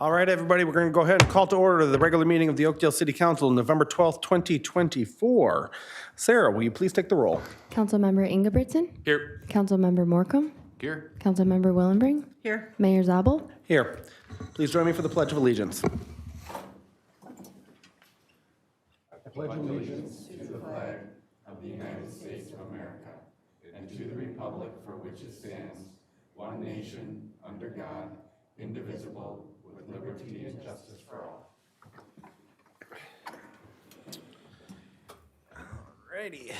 All right, everybody, we're going to go ahead and call to order the regular meeting of the Oakdale City Council, November 12th, 2024. Sarah, will you please take the roll? Councilmember Ingebrigtsen? Here. Councilmember Morcom? Here. Councilmember Willenbring? Here. Mayor Zabel? Here. Please join me for the Pledge of Allegiance. Alrighty.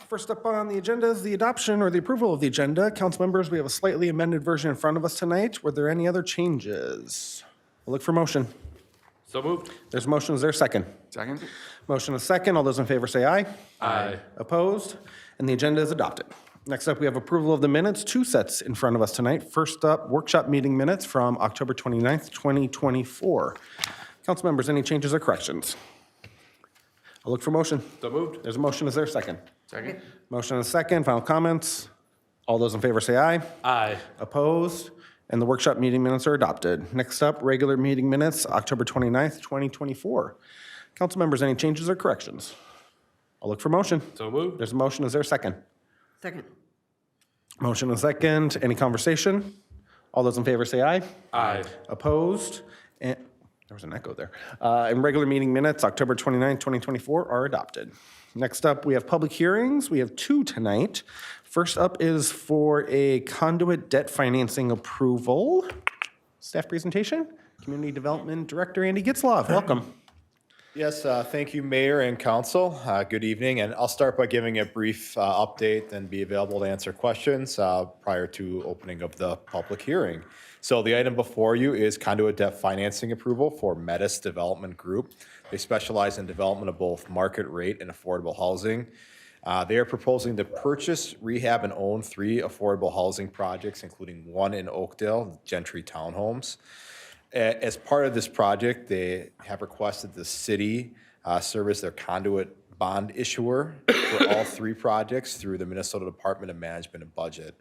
First up on the agenda is the adoption or the approval of the agenda. Council members, we have a slightly amended version in front of us tonight. Were there any other changes? We'll look for motion. So moved. There's a motion. Is there a second? Second. Motion is second. All those in favor say aye. Aye. Opposed? And the agenda is adopted. Next up, we have approval of the minutes, two sets in front of us tonight. First up, workshop meeting minutes from October 29th, 2024. Council members, any changes or corrections? I'll look for motion. So moved. There's a motion. Is there a second? Second. Motion and a second. Final comments. All those in favor say aye. Aye. Opposed? And the workshop meeting minutes are adopted. Next up, regular meeting minutes, October 29th, 2024. Council members, any changes or corrections? I'll look for motion. So moved. There's a motion. Is there a second? Second. Motion and a second. Any conversation? All those in favor say aye. Aye. Opposed? And there was an echo there. And regular meeting minutes, October 29th, 2024 are adopted. Next up, we have public hearings. We have two tonight. First up is for a conduit debt financing approval. Staff presentation. Community Development Director Andy Gitzlav, welcome. Yes, thank you, Mayor and Council. Good evening, and I'll start by giving a brief update and be available to answer questions prior to opening of the public hearing. So the item before you is conduit debt financing approval for METIS Development Group. They specialize in development of both market rate and affordable housing. They are proposing to purchase, rehab, and own 3 affordable housing projects, including one in Oakdale, Gentry Townhomes. As part of this project, they have requested the city serve as their conduit bond issuer for all 3 projects through the Minnesota Department of Management and Budget.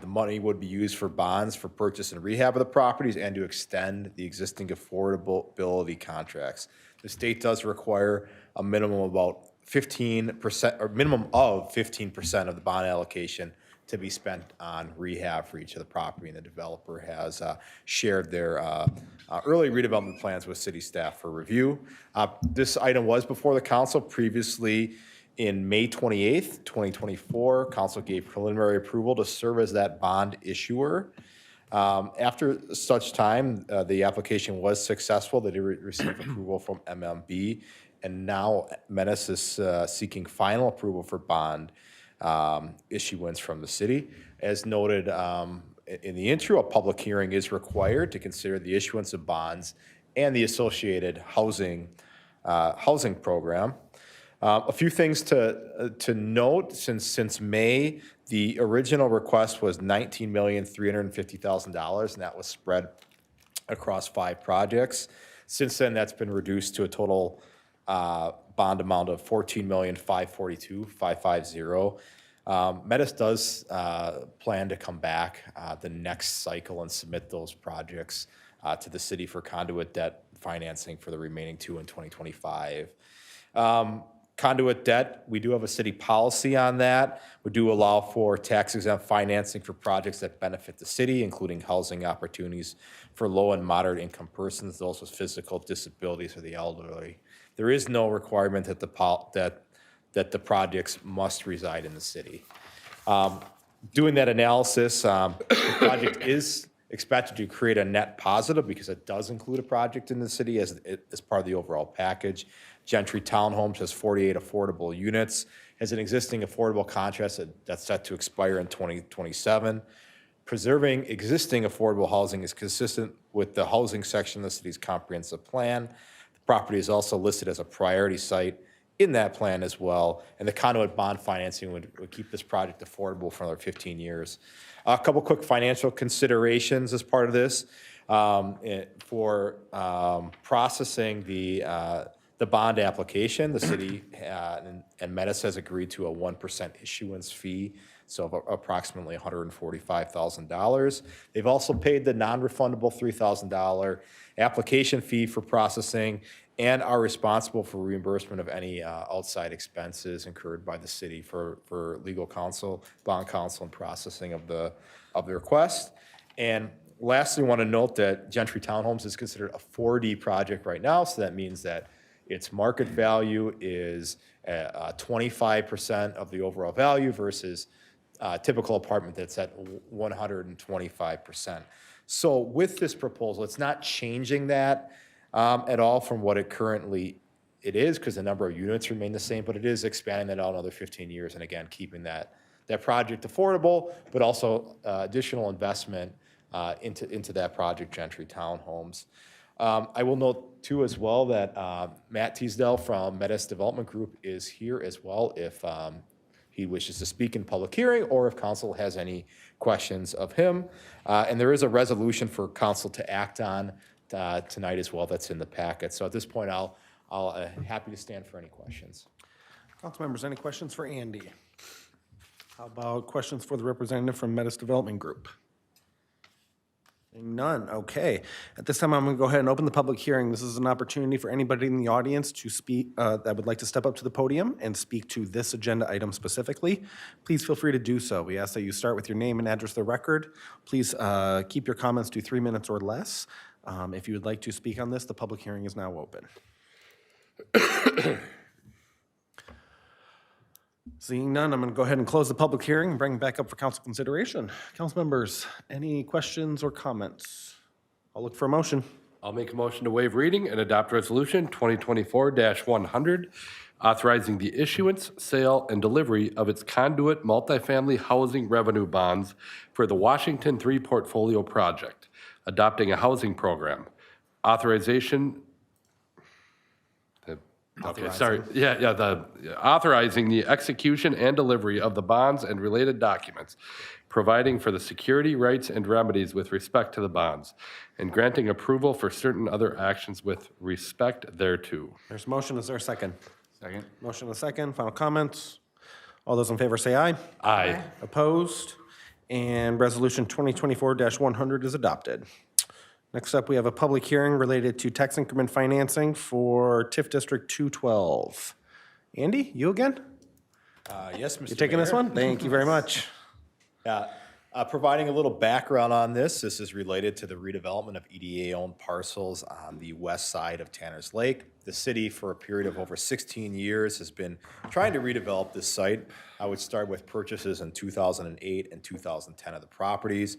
The money would be used for bonds for purchase and rehab of the properties and to extend the existing affordability contracts. The state does require a minimum of about 15% or minimum of 15% of the bond allocation to be spent on rehab for each of the property, and the developer has shared their early redevelopment plans with city staff for review. This item was before the council previously in May 28th, 2024. Council gave preliminary approval to serve as that bond issuer. After such time, the application was successful. They did receive approval from MMB, and now METIS is seeking final approval for bond issuance from the city. As noted in the intro, a public hearing is required to consider the issuance of bonds and the associated housing program. A few things to note: since May, the original request was $19,350,000, and that was spread across 5 projects. Since then, that's been reduced to a total bond amount of $14,542,550. METIS does plan to come back the next cycle and submit those projects to the city for conduit debt financing for the remaining 2 in 2025. Conduit debt, we do have a city policy on that. We do allow for tax-exempt financing for projects that benefit the city, including housing opportunities for low and moderate income persons, those with physical disabilities, or the elderly. There is no requirement that the projects must reside in the city. Doing that analysis, the project is expected to create a net positive because it does include a project in the city as part of the overall package. Gentry Townhomes has 48 affordable units, has an existing affordable contract that's set to expire in 2027. Preserving existing affordable housing is consistent with the housing section of the city's comprehensive plan. The property is also listed as a priority site in that plan as well, and the conduit bond financing would keep this project affordable for another 15 years. A couple quick financial considerations as part of this. For processing the bond application, the city and METIS has agreed to a 1% issuance fee so of approximately $145,000. They've also paid the non-refundable $3,000 application fee for processing and are responsible for reimbursement of any outside expenses incurred by the city for legal counsel, bond counsel, and processing of the request. And lastly, I want to note that Gentry Townhomes is considered a 4D project right now, so that means that its market value is 25% of the overall value versus a typical apartment that's at 125%. So with this proposal, it's not changing that at all from what it is, because the number of units remain the same, but it is expanding that out another 15 years, and again, keeping that project affordable, but also additional investment into that project, Gentry Townhomes. I will note too as well that Matt Teasdale from METIS Development Group is here as well if he wishes to speak in public hearing or if council has any questions of him. And there is a resolution for council to act on tonight as well that's in the packet. So at this point, I'll happy to stand for any questions. Council members, any questions for Andy? How about questions for the representative from METIS Development Group? None. Okay. At this time, I'm going to go ahead and open the public hearing. This is an opportunity for anybody in the audience to speak that would like to step up to the podium and speak to this agenda item specifically. Please feel free to do so. We ask that you start with your name and address for the record. Please keep your comments to 3 minutes or less. If you would like to speak on this, the public hearing is now open. Seeing none, I'm going to go ahead and close the public hearing and bring it back up for council consideration. Council members, any questions or comments? I'll look for a motion. I'll make a motion to waive reading and adopt resolution 2024-100, authorizing the issuance, sale, and delivery of its Conduit multifamily housing revenue bonds for the Washington 3 portfolio project, adopting a housing program, authorization. Okay, sorry. Authorizing the execution and delivery of the bonds and related documents, providing for the security, rights, and remedies with respect to the bonds, and granting approval for certain other actions with respect thereto. There's a motion. Is there a second? Second. Motion and a second. Final comments. All those in favor say aye. Aye. Opposed? And resolution 2024-100 is adopted. Next up, we have a public hearing related to tax increment financing for TIF District 212. Andy, you again? Yes, Mr. You're taking this Mayor. one? Thank you very much. Providing a little background on this is related to the redevelopment of EDA-owned parcels on the west side of Tanner's Lake. The city, for a period of over 16 years, has been trying to redevelop this site. I would start with purchases in 2008 and 2010 of the properties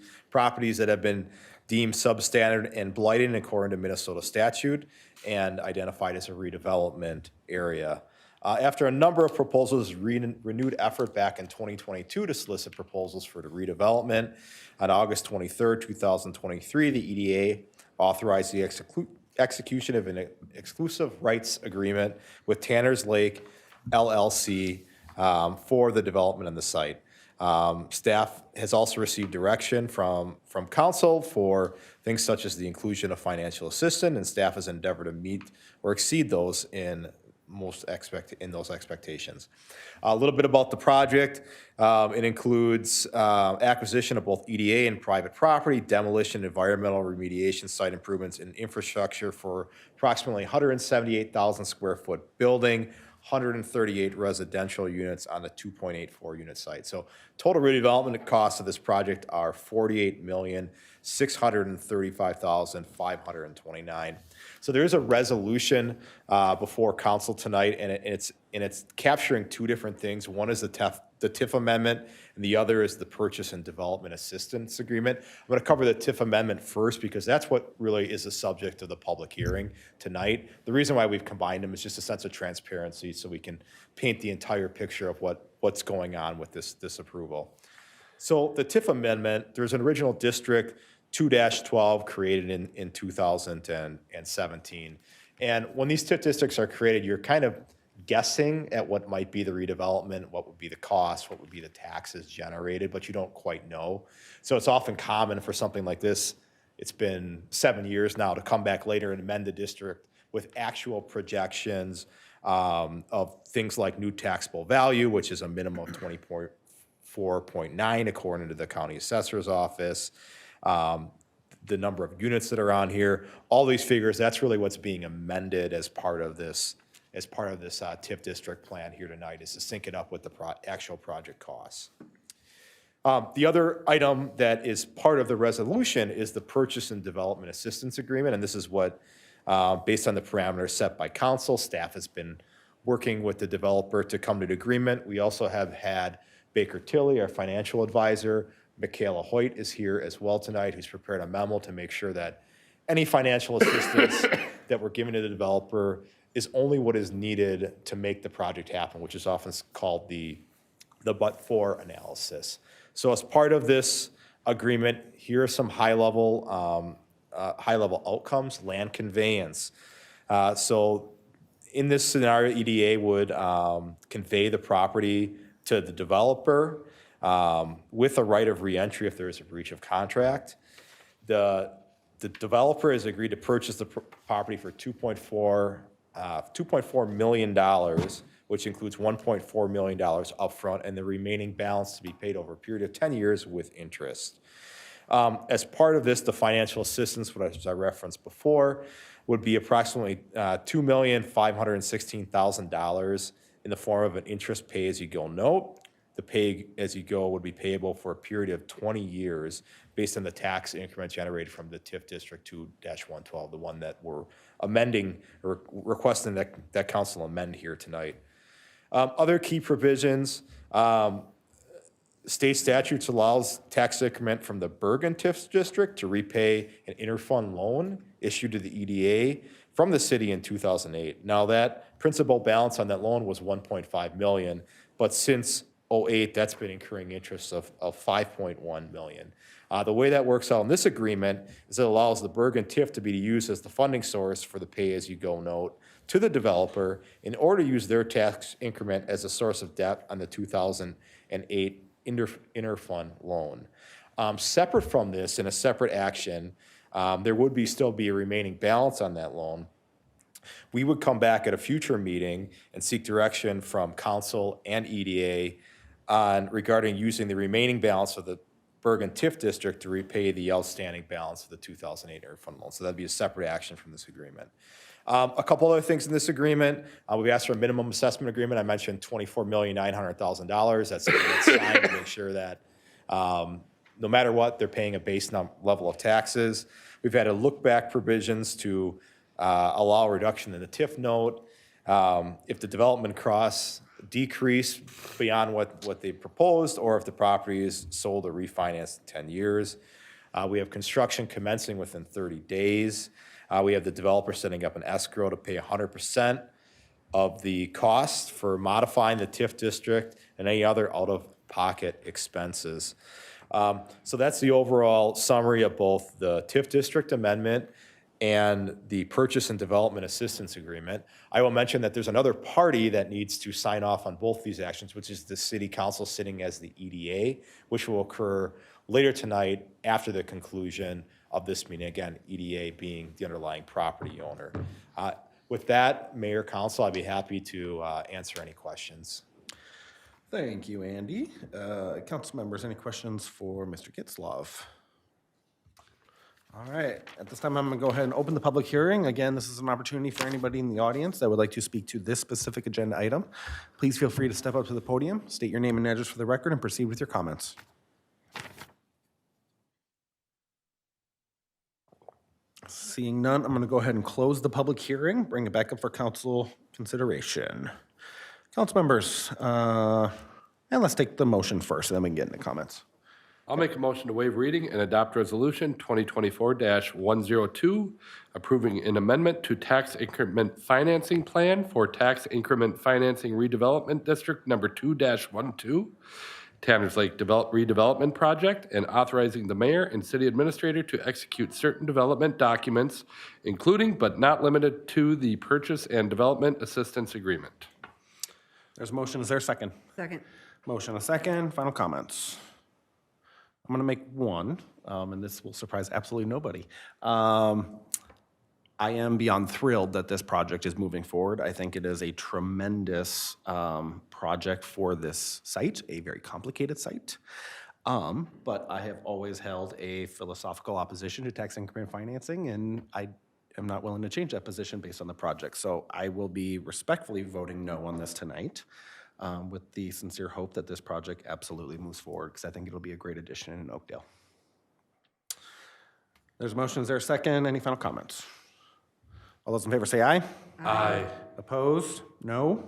that have been deemed substandard and blighted according to Minnesota statute and identified as a redevelopment area. After a number of proposals, renewed effort back in 2022 to solicit proposals for the redevelopment. On August 23rd, 2023, the EDA authorized the execution of an exclusive rights agreement with Tanner's Lake, L.L.C. For the development of the site. Staff has also received direction from council for things such as the inclusion of financial assistance, and staff has endeavored to meet or exceed those in those expectations. A little bit about the project. It includes acquisition of both EDA and private property, demolition, environmental remediation, site improvements, and infrastructure for approximately 178,000 square foot building, 138 residential units on the 2.84 unit site. So total redevelopment costs of this project are $48,635,529. So there is a resolution before council tonight, and it's capturing two different things. One is the TIF amendment, and the other is the purchase and development assistance agreement. I'm going to cover the TIF amendment first because that's what really is the subject of the public hearing tonight. The reason why we've combined them is just a sense of transparency so we can paint the entire picture of what's going on with this approval. So the TIF amendment, there's an original district 2-12 created in 2017. And when these TIF districts are created, you're kind of guessing at what might be the redevelopment, what would be the cost, what would be the taxes generated, but you don't quite know. So it's often common for something like this, it's been 7 years now, to come back later and amend the district with actual projections of things like new taxable value, which is a minimum of 4.9 according to the county assessor's office. The number of units that are on here, all these figures, that's really what's being amended as part of this TIF district plan here tonight, is to sync it up with the actual project costs. The other item that is part of the resolution is the purchase and development assistance agreement, and this is what, based on the parameters set by council, staff has been working with the developer to come to an agreement. We also have had Baker Tilly, our financial advisor. Michaela Hoyt is here as well tonight, who's prepared a memo to make sure that any financial assistance that we're giving to the developer is only what is needed to make the project happen, which is often called the but-for analysis. So as part of this agreement, here are some high-level outcomes. Land conveyance. So in this scenario, EDA would convey the property to the developer with a right of reentry if there is a breach of contract. The developer has agreed to purchase the property for $2.4 million, which includes $1.4 million upfront and the remaining balance to be paid over a period of 10 years with interest. As part of this, the financial assistance, which I referenced before, would be approximately $2,516,000 in the form of an interest pay-as-you-go note. The pay-as-you-go would be payable for a period of 20 years based on the tax increment generated from the TIF District 2-112, the one that we're amending or requesting that council amend here tonight. Other key provisions, state statutes allows tax increment from the Bergen TIF District to repay an interfund loan issued to the EDA from the city in 2008. Now that principal balance on that loan was $1.5 million, but since 2008, that's been incurring interest of $5.1 million. The way that works out in this agreement is it allows the Bergen TIF to be used as the funding source for the pay-as-you-go note to the developer in order to use their tax increment as a source of debt on the 2008 interfund loan. Separate from this, in a separate action, there would still be a remaining balance on that loan. We would come back at a future meeting and seek direction from council and EDA regarding using the remaining balance of the Bergen TIF District to repay the outstanding balance of the 2008 interfund loan. So that'd be a separate action from this agreement. A couple other things in this agreement. We've asked for a minimum assessment agreement. I mentioned $24,900,000. That's something that's signed to make sure that no matter what, they're paying a base level of taxes. We've had a look-back provisions to allow a reduction in the TIF note. If the development costs decrease beyond what they proposed, or if the property is sold or refinanced in 10 years. We have construction commencing within 30 days. We have the developer setting up an escrow to pay 100% of the cost for modifying the TIF district and any other out-of-pocket expenses. So that's the overall summary of both the TIF district amendment and the purchase and development assistance agreement. I will mention that there's another party that needs to sign off on both these actions, which is the city council sitting as the EDA, which will occur later tonight after the conclusion of this meeting. Again, EDA being the underlying property owner. With that, Mayor, Council, I'd be happy to answer any questions. Thank you, Andy. Council members, any questions for Mr. Getzlov? All right, at this time, I'm going to go ahead and open the public hearing. Again, this is an opportunity for anybody in the audience that would like to speak to this specific agenda item. Please feel free to step up to the podium, state your name and address for the record, and proceed with your comments. Seeing none, I'm going to go ahead and close the public hearing, bring it back up for council consideration. Council members, and let's take the motion first, and then we can get into comments. I'll make a motion to waive reading and adopt resolution 2024-102, approving an amendment to tax increment financing plan for tax increment financing redevelopment district number 2-12, Tanners Lake redevelopment project, and authorizing the mayor and city administrator to execute certain development documents, including but not limited to the purchase and development assistance agreement. There's a motion. Is there a second? Second. Motion, a second. Final comments. I'm going to make one, and this will surprise absolutely nobody. I I am beyond thrilled that this project is moving forward. I think it is a tremendous project for this site, a very complicated site. But I have always held a philosophical opposition to tax increment financing, and I am not willing to change that position based on the project. So I will be respectfully voting no on this tonight, with the sincere hope that this project absolutely moves forward, because I think it'll be a great addition in Oakdale. There's a motion. Is there a second? Any final comments? All those in favor say aye. Aye. Opposed? No.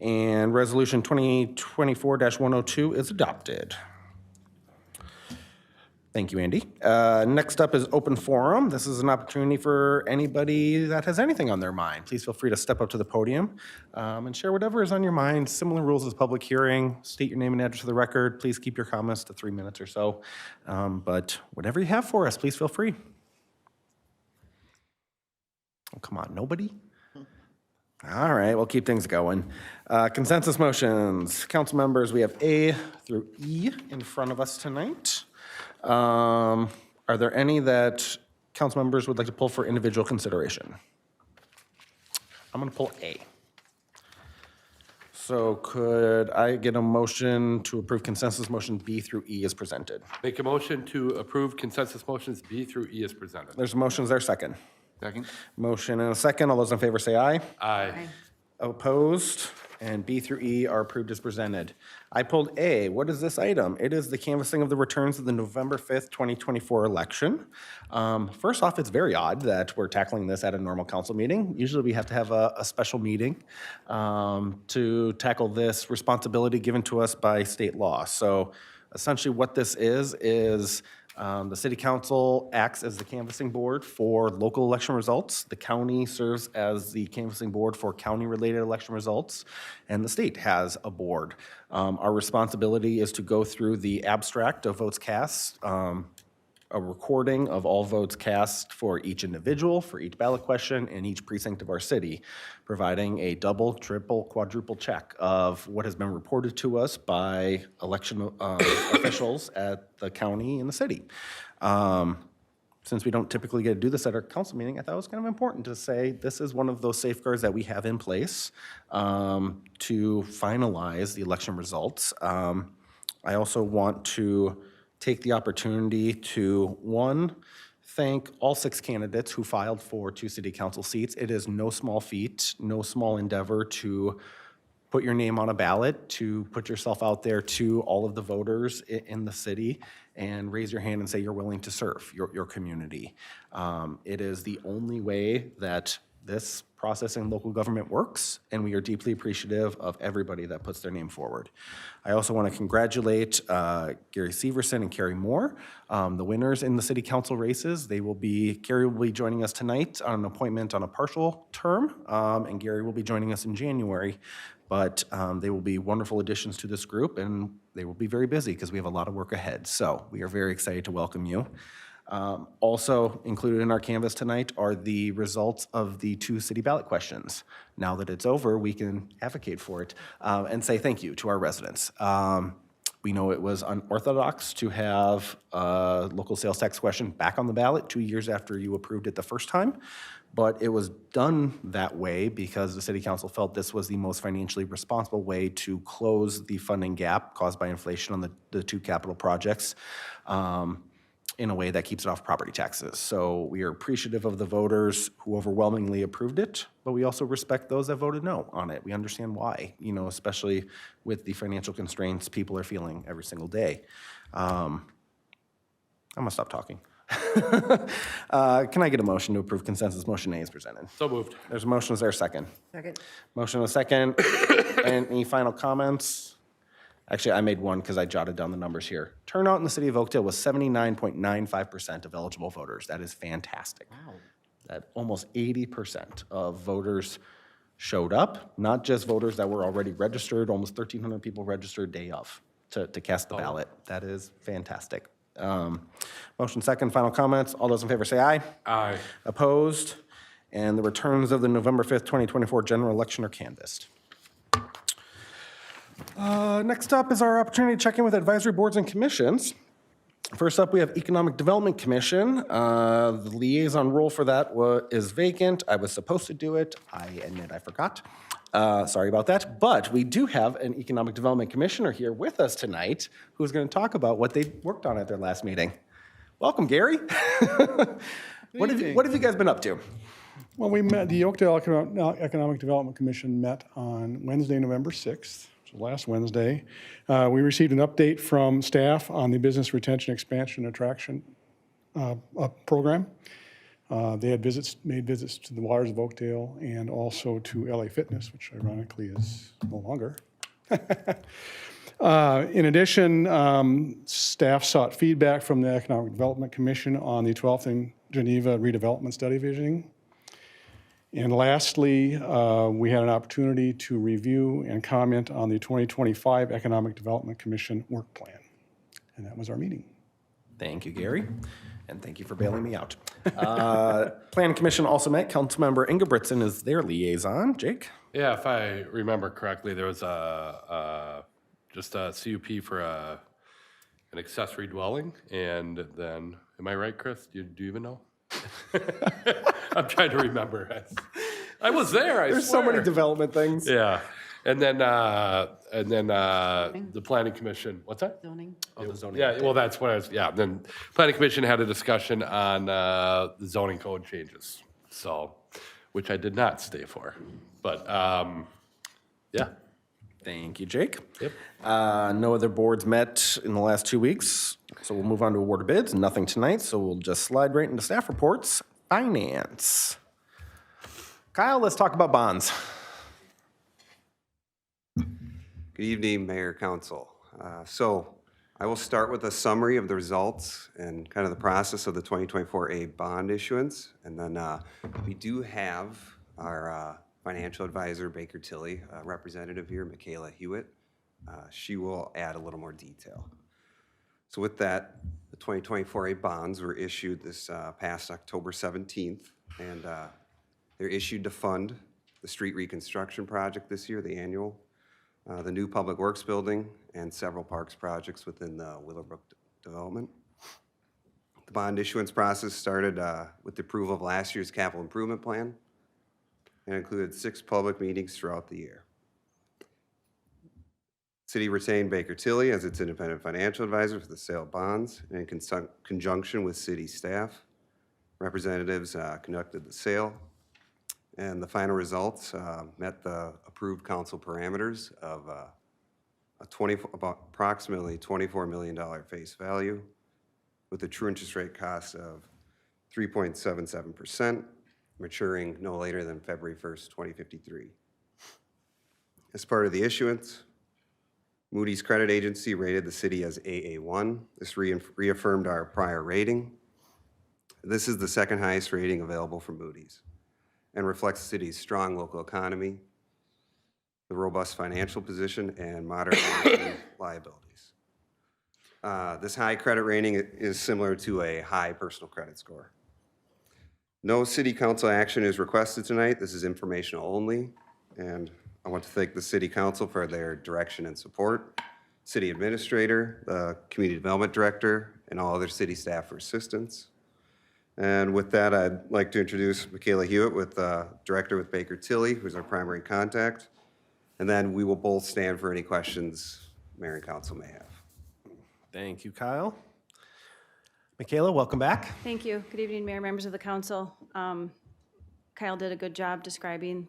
And Resolution 2024-102 is adopted. Thank you, Andy. Next up is open forum. This is an opportunity for anybody that has anything on their mind. Please feel free to step up to the podium and share whatever is on your mind. Similar rules as public hearing. State your name and address for the record. Please keep your comments to 3 minutes or so. But whatever you have for us, please feel free. Oh, come on, nobody? All right, we'll keep things going. Consensus motions. Council members, we have A through E in front of us tonight. Are there any that council members would like to pull for individual consideration? I'm going to pull A. So could I get a motion to approve consensus motion B through E as presented? Make a motion to approve consensus motions B through E as presented. There's a motion. Is there a second? Second. Motion and a second. All those in favor say aye. Aye. Opposed? And B through E are approved as presented. I pulled A. What is this item? It is the canvassing of the returns of the November 5th, 2024 election. First off, it's very odd that we're tackling this at a normal council meeting. Usually we have to have a special meeting to tackle this responsibility given to us by state law. So essentially what this is the city council acts as the canvassing board for local election results. The county serves as the canvassing board for county-related election results, and the state has a board. Our responsibility is to go through the abstract of votes cast, a recording of all votes cast for each individual, for each ballot question, in each precinct of our city, providing a double, triple, quadruple check of what has been reported to us by election officials at the county and the city. Since we don't typically get to do this at our council meeting, I thought it was kind of important to say this is one of those safeguards that we have in place to finalize the election results. I also want to take the opportunity to, one, thank all 6 candidates who filed for 2 city council seats. It is no small feat, no small endeavor to put your name on a ballot, to put yourself out there to all of the voters in the city and raise your hand and say you're willing to serve your community. It is the only way that this process in local government works, and we are deeply appreciative of everybody that puts their name forward. I also want to congratulate Gary Severson and Kari Moore, the winners in the city council races. Kari will be joining us tonight on an appointment on a partial term, and Gary will be joining us in January. But they will be wonderful additions to this group, and they will be very busy because we have a lot of work ahead. So we are very excited to welcome you. Also included in our canvas tonight are the results of the 2 city ballot questions. Now that it's over, we can advocate for it and say thank you to our residents. We know it was unorthodox to have a local sales tax question back on the ballot 2 years after you approved it the first time, but it was done that way because the city council felt this was the most financially responsible way to close the funding gap caused by inflation on the 2 capital projects. In a way that keeps it off property taxes. So we are appreciative of the voters who overwhelmingly approved it, but we also respect those that voted no on it. We understand why, especially with the financial constraints people are feeling every single day. I'm gonna stop talking. Can I get a motion to approve consensus motion A as presented? So moved. There's a motion, is there a second? Second. Motion and a second. Any final comments? Actually, I made one because I jotted down the numbers here. Turnout in the city of Oakdale was 79.95% of eligible voters. That is fantastic. Wow. That almost 80% of voters showed up, not just voters that were already registered, almost 1,300 people registered day of to cast the ballot. That is fantastic. Motion second, final comments. All those in favor say aye. Aye. Opposed? And the returns of the November 5th, 2024 general election are canvassed. Next up is our opportunity to check in with advisory boards and commissions. First up, we have Economic Development Commission. The liaison role for that is vacant. I was supposed to do it. I admit I forgot. Sorry about that. But we do have an Economic Development Commissioner here with us tonight who's going to talk about what they worked on at their last meeting. Welcome, Gary. What have you guys been up to? Well, we met, the Oakdale Economic Development Commission met on Wednesday, November 6th, so last Wednesday. We received an update from staff on the Business Retention Expansion Attraction program. They had made visits to the Waters of Oakdale and also to LA Fitness, which ironically is no longer. In addition, staff sought feedback from the Economic Development Commission on the 12th and Geneva redevelopment study visioning. And lastly, we had an opportunity to review and comment on the 2025 Economic Development Commission work plan. And that was our meeting. Thank you, Gary. And thank you for bailing me out. Planning Commission also met. Councilmember Ingebrigtsen is their liaison. Jake? Yeah, if I remember correctly, there was just a CUP for an accessory dwelling, and then, am I right, Chris? Do you even know? I'm trying to remember. I was there, There's so many development things. Yeah. And then the Planning Commission, what's that? Zoning. Oh, the zoning. Yeah, well, that's what I was, yeah. Then Planning Commission had a discussion on the zoning code changes, so, which I did not stay for. But, yeah. Thank you, Jake. Yep. No other boards met in the last 2 weeks, so we'll move on to award of bids. Nothing tonight, so we'll just slide right into staff reports. Finance. Kyle, let's talk about bonds. Good evening, Mayor, Council. So I will start with a summary of the results and kind of the process of the 2024A bond issuance. And then we do have our financial advisor, Baker Tilly, representative here, Michaela Hewitt. She will add a little more detail. So with that, the 2024A bonds were issued this past October 17th, and they're issued to fund the street reconstruction project this year, the annual, the new Public Works building, and several parks projects within the Willowbrook development. The bond issuance process started with the approval of last year's capital improvement plan and included 6 public meetings throughout the year. City retained Baker Tilly as its independent financial advisor for the sale of bonds, and in conjunction with city staff, representatives conducted the sale, and the final results met the approved council parameters of approximately $24 million face value, with a true interest rate cost of 3.77%, maturing no later than February 1st, 2053. As part of the issuance, Moody's credit agency rated the city as AA1. This reaffirmed our prior rating. This is the second highest rating available from Moody's and reflects the city's strong local economy, the robust financial position, and moderate liabilities. This high credit rating is similar to a high personal credit score. No city council action is requested tonight. This is informational only, and I want to thank the city council for their direction and support, city administrator, the community development director, and all other city staff for assistance. And with that, I'd like to introduce Michaela Hewitt, director with Baker Tilly, who's our primary contact. And then we will both stand for any questions mayor and council may have. Thank you, Kyle. Michaela, welcome back. Thank you. Good evening, Mayor, members of the council. Kyle did a good job describing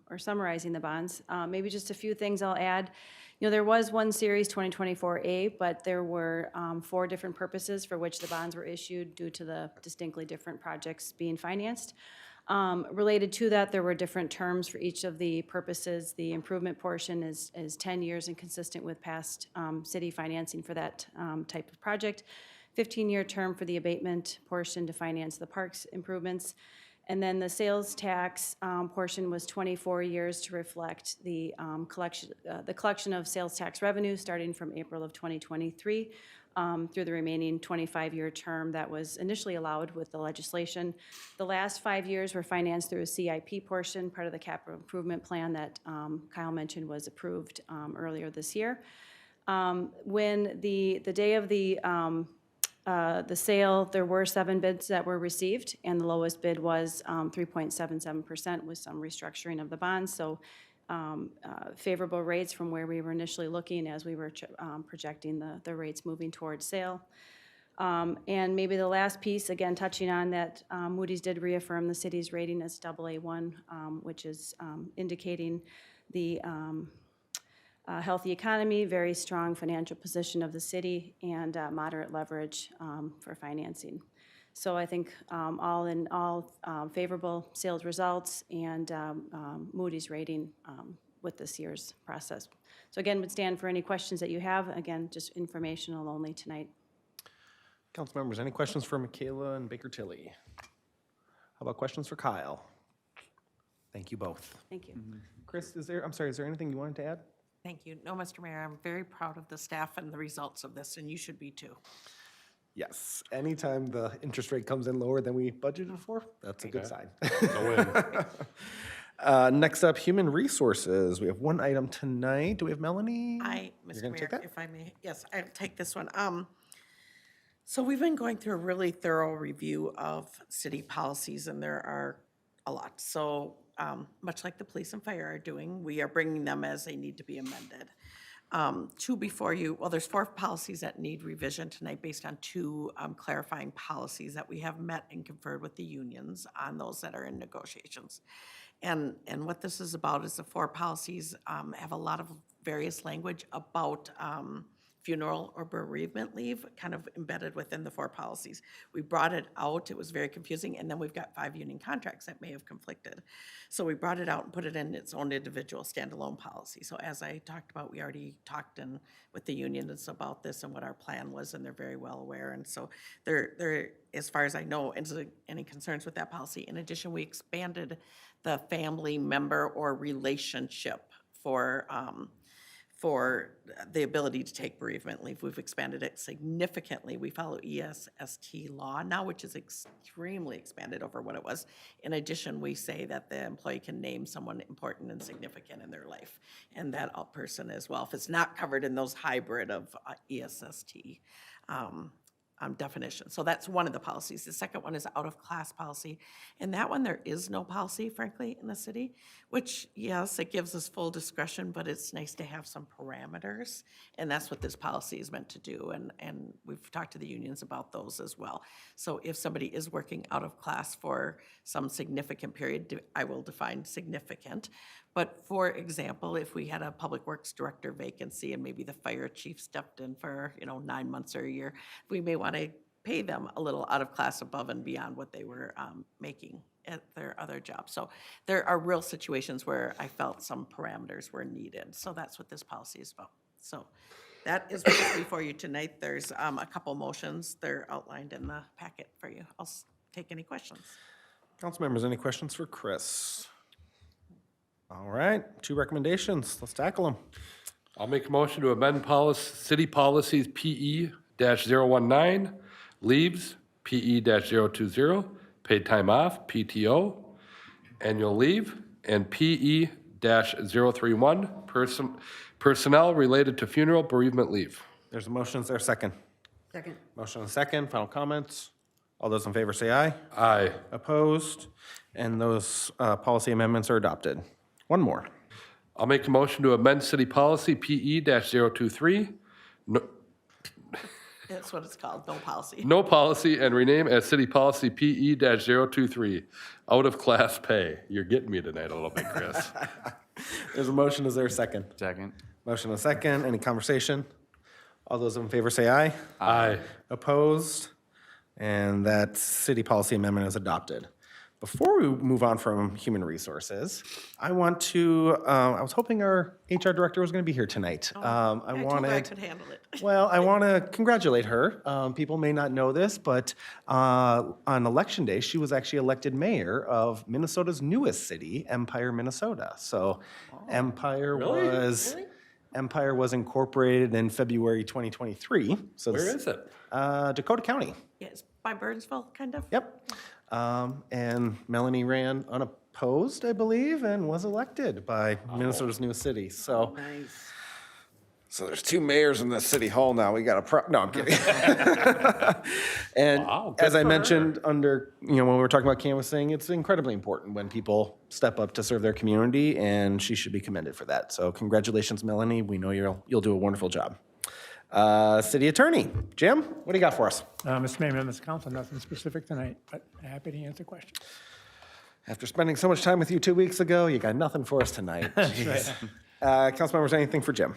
or summarizing the bonds. Maybe just a few things I'll add. You know, there was one series 2024A, but there were 4 different purposes for which the bonds were issued due to the distinctly different projects being financed. Related to that, there were different terms for each of the purposes. The improvement portion is 10 years and consistent with past city financing for that type of project. 15-year term for the abatement portion to finance the parks improvements. And then the sales tax portion was 24 years to reflect the collection of sales tax revenue starting from April of 2023 through the remaining 25-year term that was initially allowed with the legislation. The last 5 years were financed through a CIP portion, part of the capital improvement plan that Kyle mentioned was approved earlier this year. When the day of the sale, there were 7 bids that were received, and the lowest bid was 3.77% with some restructuring of the bonds. So favorable rates from where we were initially looking as we were projecting the rates moving towards sale. And maybe the last piece, again, touching on that, Moody's did reaffirm the city's rating as AA1, which is indicating the healthy economy, very strong financial position of the city, and moderate leverage for financing. So I think all in all, favorable sales results and Moody's rating with this year's process. So again, would stand for any questions that you have. Again, just informational only tonight. Council members, any questions for Michaela and Baker Tilly? How about questions for Kyle? Thank you both. Thank you. Chris, is there anything you wanted to add? Thank you. No, Mr. Mayor, I'm very proud of the staff and the results of this, and you should be too. Yes, anytime the interest rate comes in lower than we budgeted for, that's a good sign. Go in. Next up, human resources. We have one item tonight. Do we have Melanie? Mr. gonna take Mayor, that? if I may, yes, I'll take this one. So we've been going through a really thorough review of city policies, and there are a lot. So much like the police and fire are doing, we are bringing them as they need to be amended. Two before you, well, there's 4 policies that need revision tonight based on 2 clarifying policies that we have met and conferred with the unions on those that are in negotiations. And what this is about is the 4 policies have a lot of various language about funeral or bereavement leave kind of embedded within the 4 policies. We brought it out, it was very confusing, and then we've got 5 union contracts that may have conflicted. So we brought it out and put it in its own individual standalone policy. So as I talked about, we already talked with the unions about this and what our plan was, and they're very well aware. And so there, as far as I know, isn't any concerns with that policy. In addition, we expanded the family member or relationship for the ability to take bereavement leave. We've expanded it significantly. We follow ESST law now, which is extremely expanded over what it was. In addition, we say that the employee can name someone important and significant in their life, and that person as well, if it's not covered in those hybrid of ESST definition. So that's one of the policies. The second one is out-of-class policy. And that one, there is no policy, frankly, in the city, which, yes, it gives us full discretion, but it's nice to have some parameters. And that's what this policy is meant to do. And we've talked to the unions about those as well. So if somebody is working out of class for some significant period, I will define significant. But for example, if we had a public works director vacancy and maybe the fire chief stepped in for, 9 months or a year, we may want to pay them a little out of class above and beyond what they were making at their other job. So there are real situations where I felt some parameters were needed. So that's what this policy is about. So that is what's before you tonight. There's a couple motions. They're outlined in the packet for you. I'll take any questions. Council members, any questions for Chris? All right, 2 recommendations. Let's tackle them. I'll make a motion to amend city policies PE-019, leaves, PE-020, paid time off, PTO, annual leave, and PE-031, personnel related to funeral bereavement leave. There's a motion. Is there a second? Second. Motion and a second. Final comments. All those in favor say aye. Aye. Opposed? And those policy amendments are adopted. One more. I'll make a motion to amend city policy PE-023, That's what it's called, no policy. no policy, and rename as city policy PE-023, out of class pay. You're getting me tonight a little bit, Chris. There's a motion. Is there a second? Second. Motion and a second. Any conversation? All those in favor say aye. Aye. Opposed? And that city policy amendment is adopted. Before we move on from human resources, I want to, I was hoping our HR director was going to be here tonight. I told her I could handle it. Well, I want to congratulate her. People may not know this, but on Election Day, she was actually elected mayor of Minnesota's newest city, Empire, Minnesota. So Empire was incorporated in February 2023. So Where is it? Dakota County. Yes, by Burnsville, kind of? Yep. And Melanie ran unopposed, I believe, and was elected by Minnesota's newest city. So, Nice. So there's two mayors in the city hall now. We got a no, I'm kidding. And Wow, good as I for mentioned under, when we were talking about canvassing, it's incredibly important when people step up to serve their community, and she should be commended for that. So congratulations, Melanie. We know you'll do a wonderful job. City Attorney, Jim, what do you got for us? Mr. Mayor, members of the council, nothing specific tonight, but happy to answer questions. After spending so much time with you 2 weeks ago, you got nothing for us tonight. Jeez. Council members, anything for Jim?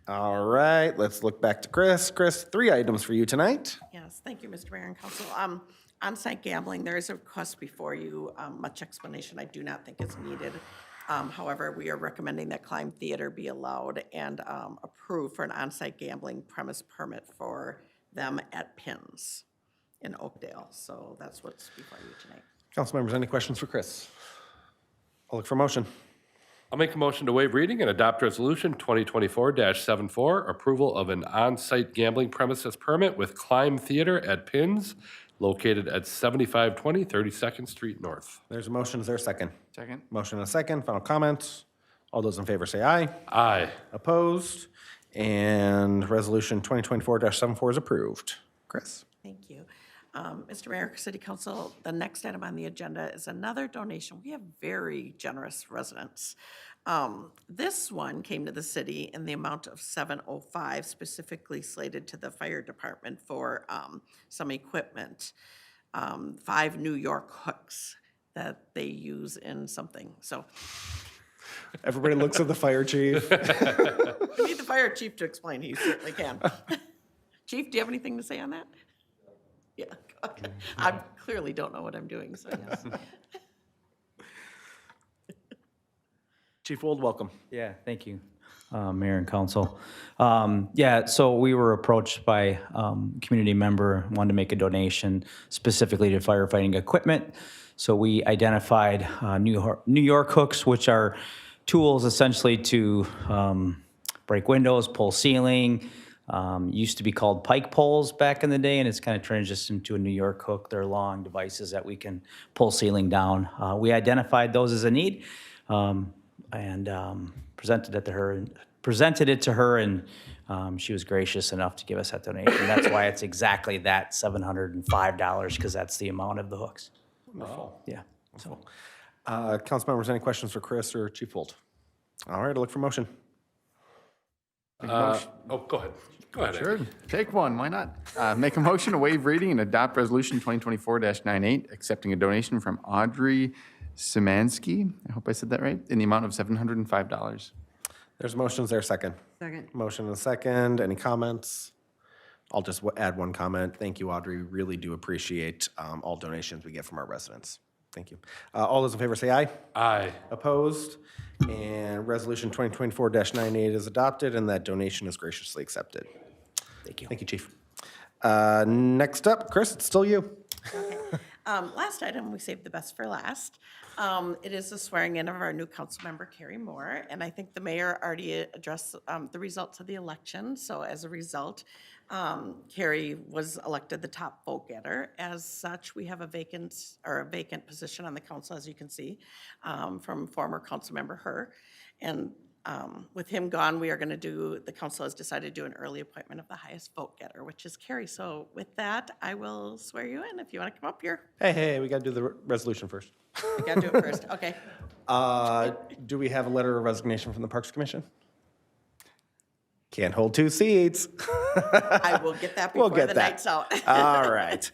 All right, let's look back to Chris. Chris, 3 items for you tonight. Yes, thank you, Mr. Mayor and Council. On-site gambling, there is a request before you. Much explanation I do not think is needed. However, we are recommending that Climb Theater be allowed and approved for an on-site gambling premise permit for them at Pins in Oakdale. So that's what's before you tonight. Council members, any questions for Chris? I'll look for motion. I'll make a motion to waive reading and adopt resolution 2024-74, approval of an on-site gambling premises permit with Climb Theater at Pins located at 7520 32nd Street North. There's a motion. Is there a second? Second. Motion and a second. Final comments. All those in favor say aye. Aye. Opposed? And resolution 2024-74 is approved. Chris? Thank you. Mr. Mayor, City Council, the next item on the agenda is another donation. We have very generous residents. This one came to the city in the amount of $705, specifically slated to the fire department for some equipment. 5 New York hooks that they use in something. So Everybody looks at the fire chief. I need the fire chief to explain. He certainly can. Chief, do you have anything to say on that? Yeah, okay. I clearly don't know what I'm doing, so yes. Chief Wold, welcome. Yeah, thank you, Mayor and Council. Yeah, so we were approached by a community member, wanted to make a donation specifically to firefighting equipment. So we identified New York hooks, which are tools essentially to break windows, pull ceiling. Used to be called pike poles back in the day, and it's kind of transitioned to a New York hook. They're long devices that we can pull ceiling down. We identified those as a need and presented it to her, and she was gracious enough to give us that donation. That's why it's exactly that $705, because that's the amount of the hooks. Wonderful. Yeah. So. Council members, any questions for Chris or Chief Wold? All right, I'll look for motion. Go ahead. Go ahead. Sure, take one, why not? Make a motion to waive reading and adopt resolution 2024-98, accepting a donation from Audrey Szymanski, I hope I said that right, in the amount of $705. There's motions. There a second? Second. Motion and a second. Any comments? I'll just add one comment. Thank you, Audrey. We really do appreciate all donations we get from our residents. Thank you. All those in favor say aye. Aye. Opposed? And resolution 2024-98 is adopted, and that donation is graciously accepted. Thank you. Thank you, Chief. Next up, Chris, it's still you. Last item, we saved the best for last. It is the swearing in of our new council member, Kari Moore, and I think the mayor already addressed the results of the election. So as a result, Kari was elected the top vote getter. As such, we have a vacant position on the council, as you can see, from former council member Her. And with him gone, the council has decided to do an early appointment of the highest vote getter, which is Kari. So with that, I will swear you in if you want to come up here. Hey, we got to do the resolution first. We got to do it first, okay. Do we have a letter of resignation from the Parks Commission? Can't hold 2 seats. I will get that We'll before get the that. night's out. All right.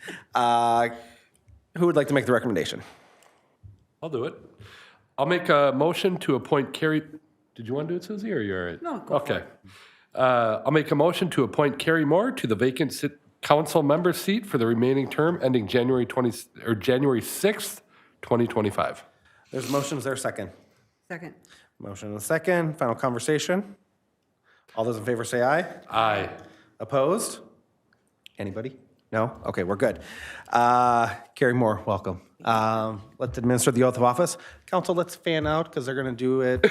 Who would like to make the recommendation? I'll do it. I'll make a motion to appoint Kari. Did you want to do it, Susie, or you're all right? No, go for Okay. I'll make a motion to appoint Kari Moore to the vacant council member seat for the remaining term ending January 6th, 2025. There's a motion. Is there a second? Second. Motion and a second. Final conversation. All those in favor say aye. Aye. Opposed? Anybody? No? Okay, we're good. Kari Moore, welcome. Let's administer the oath of office. Council, let's fan out because they're going to do it.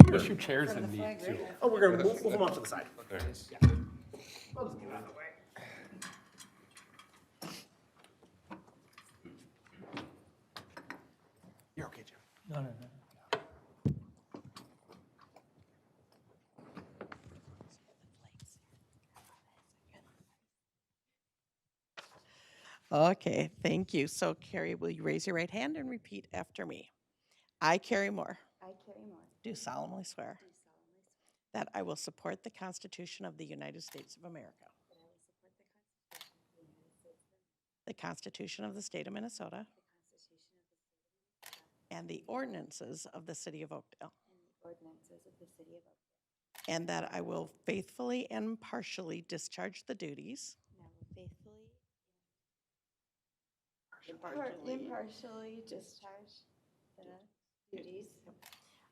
Push your chairs in need too. Oh, we're going to move them off to the side. You're okay, Jim. No. Okay, thank you. So Kari, will you raise your right hand and repeat after me? I, Kari Moore, I, Kari Moore, do solemnly swear do solemnly swear that I will support the Constitution of the United States of America, that I will support the Constitution of the United States of America, the Constitution of the State of Minnesota, the Constitution of the State of Minnesota, and the ordinances of the City of Oakdale, and the ordinances of the City of Oakdale, and that I will faithfully and impartially discharge the duties and I will faithfully impartially discharge the duties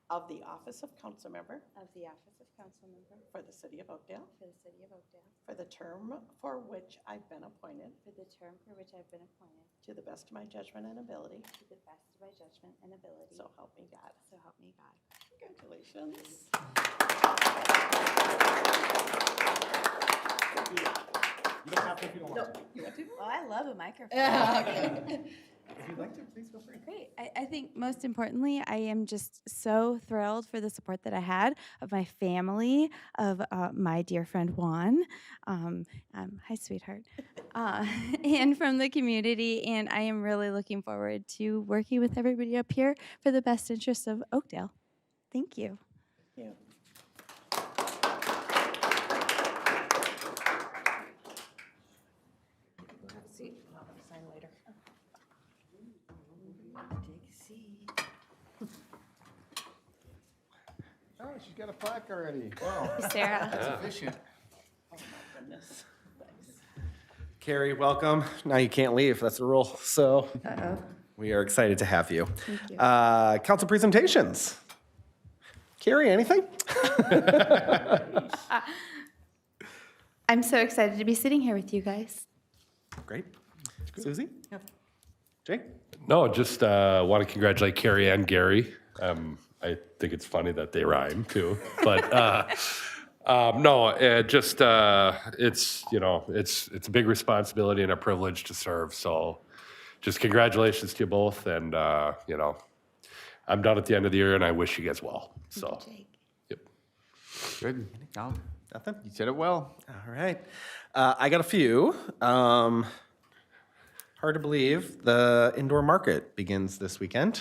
of the office of council member of the office of council member for the City of Oakdale for the City of Oakdale for the term for which I've been appointed for the term for which I've been appointed to the best of my judgment and ability. to the best of my judgment and ability. So help me God. So help me God. Congratulations. You don't have to if you don't want to. You want to? Well, I love a microphone. If you'd like to, please feel free. Great. I think most importantly, I am just so thrilled for the support that I had of my family, of my dear friend Juan. Hi, sweetheart. And from the community. And I am really looking forward to working with everybody up here for the best interests of Oakdale. Thank you. Thank you. We'll have a seat and I'll sign later. Take a seat. Oh, she's got a plaque already. Wow, Sarah. that's efficient. Oh my goodness. Thanks. Carrie, welcome. Now you can't leave. That's the rule. So we are excited to have you. Thank you. Council presentations. Carrie, anything? I'm so excited to be sitting here with you guys. Great. Susie? Jake? No, just want to congratulate Kari and Gary. I think it's funny that they rhyme too, but no, it's it's a big responsibility and a privilege to serve. So, just congratulations to you both, and I'm done at the end of the year, and I wish you guys well. So, Jake. yep. Good. No, Nothing? you said it well. All right. I got a few. Hard to believe, the indoor market begins this weekend.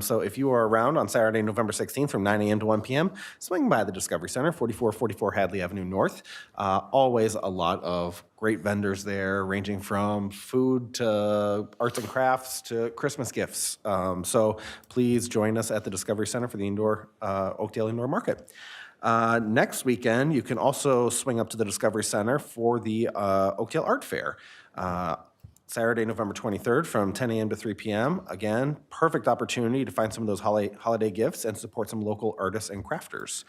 So if you are around on Saturday, November 16th from 9 a.m. to 1 p.m., swing by the Discovery Center, 4444 Hadley Avenue North. Always a lot of great vendors there, ranging from food to arts and crafts to Christmas gifts. So please join us at the Discovery Center for the indoor Oakdale Indoor Market. Next weekend, you can also swing up to the Discovery Center for the Oakdale Art Fair. Saturday, November 23rd from 10 a.m. to 3 p.m. Again, perfect opportunity to find some of those holiday gifts and support some local artists and crafters.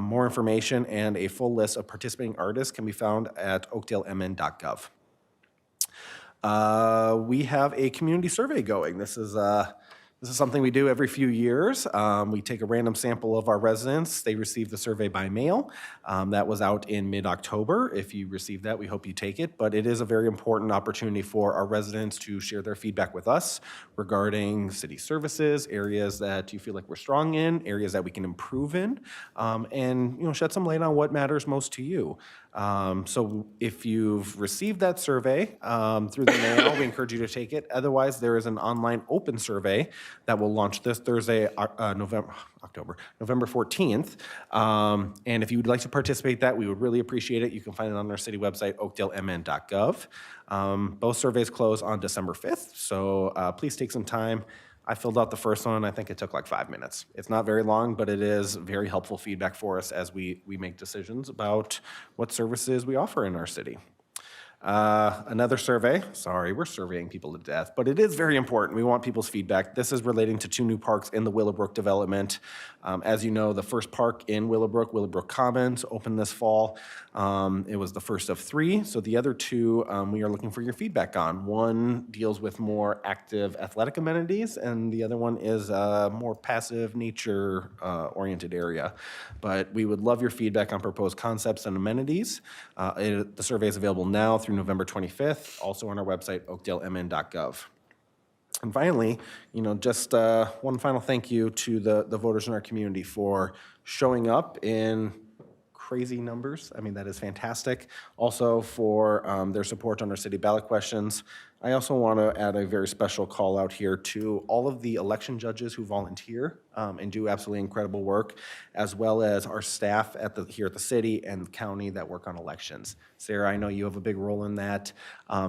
More information and a full list of participating artists can be found at oakdalemn.gov. We have a community survey going. This is something we do every few years. We take a random sample of our residents. They receive the survey by mail. That was out in mid-October. If you received that, we hope you take it. But it is a very important opportunity for our residents to share their feedback with us regarding city services, areas that you feel like we're strong in, areas that we can improve in, and shed some light on what matters most to you. So if you've received that survey through the mail, we encourage you to take it. Otherwise, there is an online open survey that will launch this Thursday, November 14th. And if you would like to participate in that, we would really appreciate it. You can find it on our city website, oakdalemn.gov. Both surveys close on December 5th, so please take some time. I filled out the first one. I think it took like 5 minutes. It's not very long, but it is very helpful feedback for us as we make decisions about what services we offer in our city. Another survey, sorry, we're surveying people to death, but it is very important. We want people's feedback. This is relating to 2 new parks in the Willowbrook development. As you know, the first park in Willowbrook Commons, opened this fall. It was the first of 3, so the other 2 we are looking for your feedback on. One deals with more active athletic amenities, and the other one is a more passive nature-oriented area. But we would love your feedback on proposed concepts and amenities. The survey is available now through November 25th, also on our website, oakdalemn.gov. And finally, just one final thank you to the voters in our community for showing up in crazy numbers. I mean, that is fantastic. Also for their support on our city ballot questions. I also want to add a very special call out here to all of the election judges who volunteer and do absolutely incredible work, as well as our staff here at the city and county that work on elections. Sarah, I know you have a big role in that.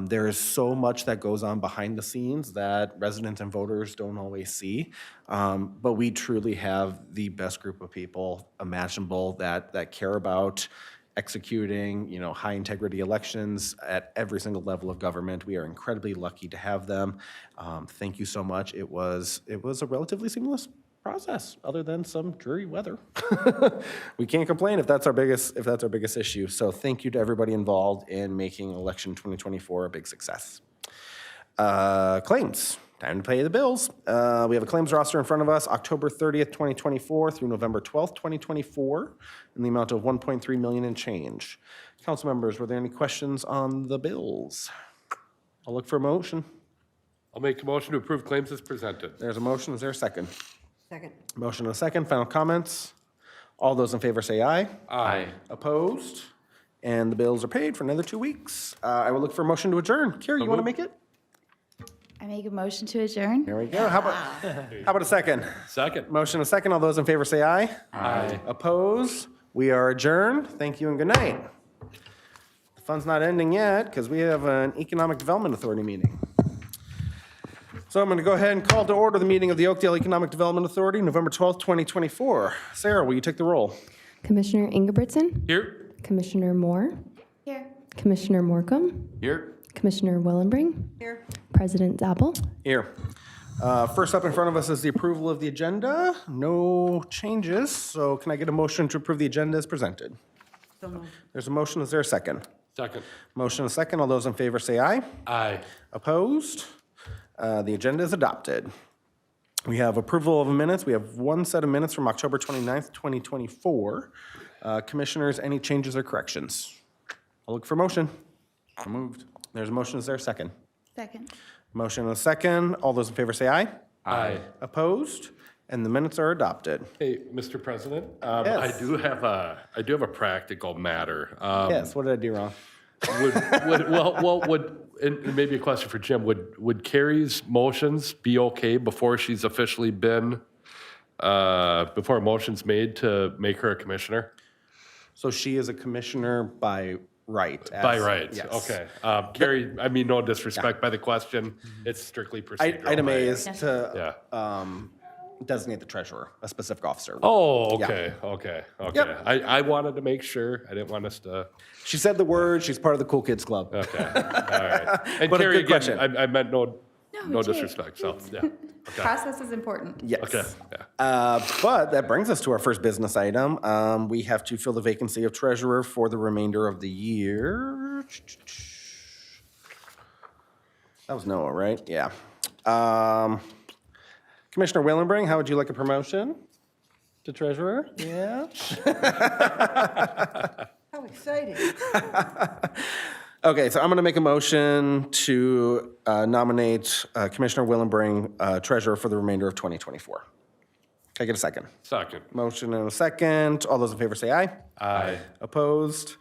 There is so much that goes on behind the scenes that residents and voters don't always see, but we truly have the best group of people imaginable that care about executing, high integrity elections at every single level of government. We are incredibly lucky to have them. Thank you so much. It was a relatively seamless process, other than some dreary weather. We can't complain if that's our biggest issue. So thank you to everybody involved in making election 2024 a big success. Claims. Time to pay the bills. We have a claims roster in front of us, October 30th, 2024 through November 12th, 2024, in the amount of $1.3 million and change. Council members, were there any questions on the bills? I'll look for a motion. I'll make a motion to approve claims as presented. There's a motion. Is there a second? Second. Motion and a second. Final comments. All those in favor say aye. Aye. Opposed? And the bills are paid for another 2 weeks. I will look for a motion to adjourn. Kari, you want to make it? I make a motion to adjourn. There we go. How about a second? Second. Motion and a second. All those in favor say aye. Aye. Opposed? We are adjourned. Thank you and good night. The fun's not ending yet because we have an Economic Development Authority meeting. So I'm going to go ahead and call to order the meeting of the Oakdale Economic Development Authority, November 12th, 2024. Sarah, will you take the roll? Commissioner Ingebrigtsen? Here. Commissioner Moore? Here. Commissioner Morcom? Here. Commissioner Willenbring? Here. President Zappel? Here. First up in front of us is the approval of the agenda. No changes, so can I get a motion to approve the agenda as presented? So moved. There's a motion. Is there a second? Second. Motion and a second. All those in favor say aye. Aye. Opposed? The agenda is adopted. We have approval of minutes. We have one set of minutes from October 29th, 2024. Commissioners, any changes or corrections? I'll look for a motion. So moved. There's a motion. Is there a second? Second. Motion and a second. All those in favor say aye. Aye. Opposed? And the minutes are adopted. Hey, Mr. President, Yes. I do have a practical matter. Yes, what did I do wrong? And maybe a question for Jim, would Kari's motions be okay before she's officially been, before a motion's made to make her a commissioner? So she is a commissioner by right. By right, Yes. okay. Kari, I mean, no disrespect by the question, it's strictly procedural. Item A right? is to Yeah. designate the treasurer, a specific officer. Oh, Yeah. okay. Yep. I wanted to make sure, I didn't want us to, She said the word. She's part of the Cool Kids Club. okay, all right. And But a Kari, good again, question. I meant no Jay, disrespect, so, yeah. Okay, Process is important. Yes. okay, yeah. But that brings us to our first business item. We have to fill the vacancy of treasurer for the remainder of the year. That was Noah, right? Yeah. Commissioner Willenbring, how would you like a promotion to treasurer? Yeah. How exciting. Okay, so I'm going to make a motion to nominate Commissioner Willenbring treasurer for the remainder of 2024. Can I get a second? Second. Motion and a second. All those in favor say aye. Aye. Opposed?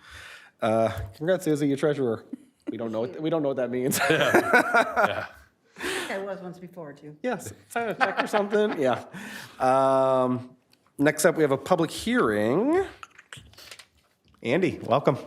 Congrats, Izzy, you're treasurer. We don't know what that means. I think I was once before, too. Yes, sign a check or something. Yeah. Next up, we have a public hearing. Andy, welcome.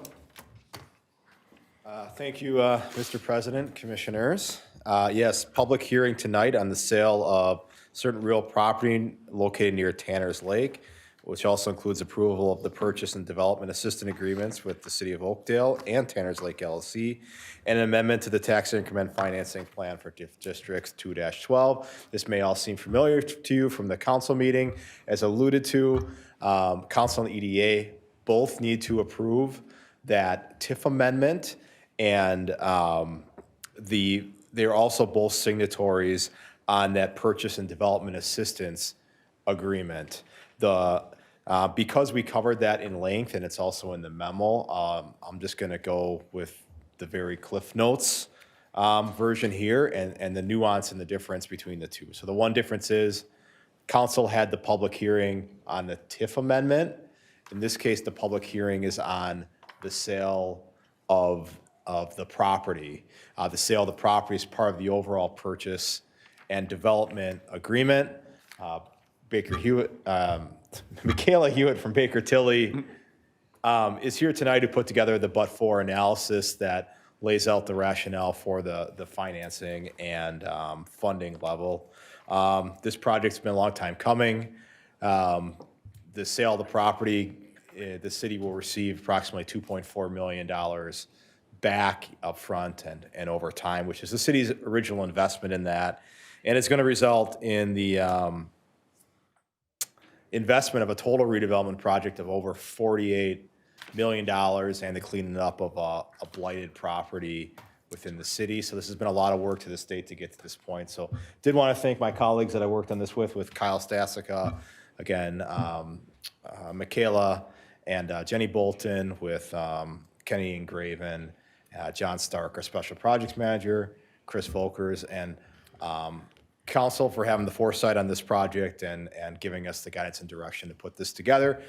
Thank you, Mr. President, Commissioners. Yes, public hearing tonight on the sale of certain real property located near Tanner's Lake, which also includes approval of the purchase and development assistant agreements with the City of Oakdale and Tanner's Lake L.L.C, and an amendment to the tax increment financing plan for Districts 2-12. This may all seem familiar to you from the council meeting. As alluded to, council and EDA both need to approve that TIF amendment, and they're also both signatories on that purchase and development assistance agreement. Because we covered that in length and it's also in the memo, I'm just going to go with the very Cliff Notes version here and the nuance and the difference between the two. So the one difference is council had the public hearing on the TIF amendment, In this case, the public hearing is on the sale of the property. The sale of the property is part of the overall purchase and development agreement. Baker Hewitt, Michaela Hewitt from Baker Tilly is here tonight to put together the but-for analysis that lays out the rationale for the financing and funding level. This project's been a long time coming. The sale of the property, the city will receive approximately $2.4 million back upfront and over time, which is the city's original investment in that. And it's going to result in the investment of a total redevelopment project of over $48 million and the cleaning up of a blighted property within the city. So this has been a lot of work to the state to get to this point. So did want to thank my colleagues that I worked on this with Kyle Stasica, again, Michaela and Jenny Bolton, with Kenny Engraven, John Stark, our special projects manager, Chris Volkers, and council for having the foresight on this project and giving us the guidance and direction to put this together.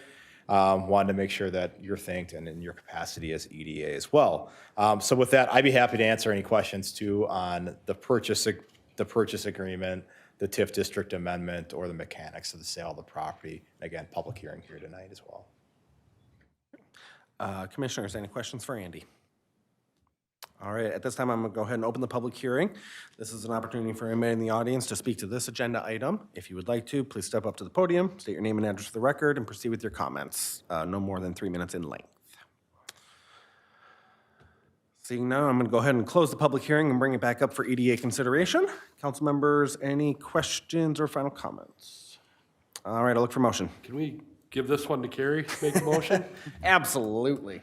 Wanted to make sure that you're thanked and in your capacity as EDA as well. So with that, I'd be happy to answer any questions too on the purchase agreement, the TIF district amendment, or the mechanics of the sale of the property. Again, public hearing here tonight as well. Commissioners, any questions for Andy? All right, at this time, I'm going to go ahead and open the public hearing. This is an opportunity for anybody in the audience to speak to this agenda item. If you would like to, please step up to the podium, state your name and address for the record, and proceed with your comments. No more than 3 minutes in length. Seeing none, I'm going to go ahead and close the public hearing and bring it back up for EDA consideration. Council members, any questions or final comments? All right, I'll look for motion. Can we give this one to Kari, make a motion? Absolutely.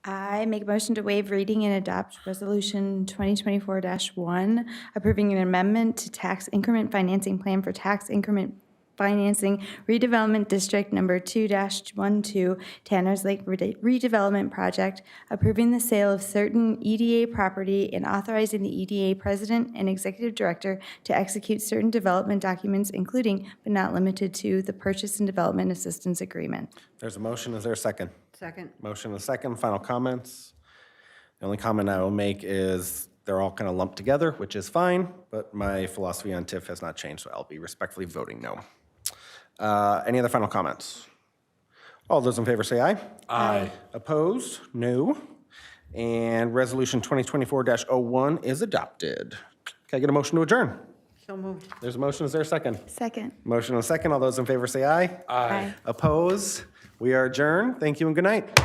I make a motion to waive reading and adopt Resolution 2024-1, approving an amendment to tax increment financing plan for tax increment financing redevelopment district number 2-12 Tanner's Lake redevelopment project, approving the sale of certain EDA property and authorizing the EDA president and executive director to execute certain development documents, including but not limited to the purchase and development assistance agreement. There's a motion. Is there a second? Second. Motion and a second. Final comments? The only comment I will make is they're all kind of lumped together, which is fine, but my philosophy on TIF has not changed, so I'll be respectfully voting no. Any other final comments? All those in favor say aye. Aye. Opposed? No. And Resolution 2024-01 is adopted. Can I get a motion to adjourn? So moved. There's a motion. Is there a second? Second. Motion and a second. All those in favor say aye. Aye. Opposed? We are adjourned. Thank you and good night.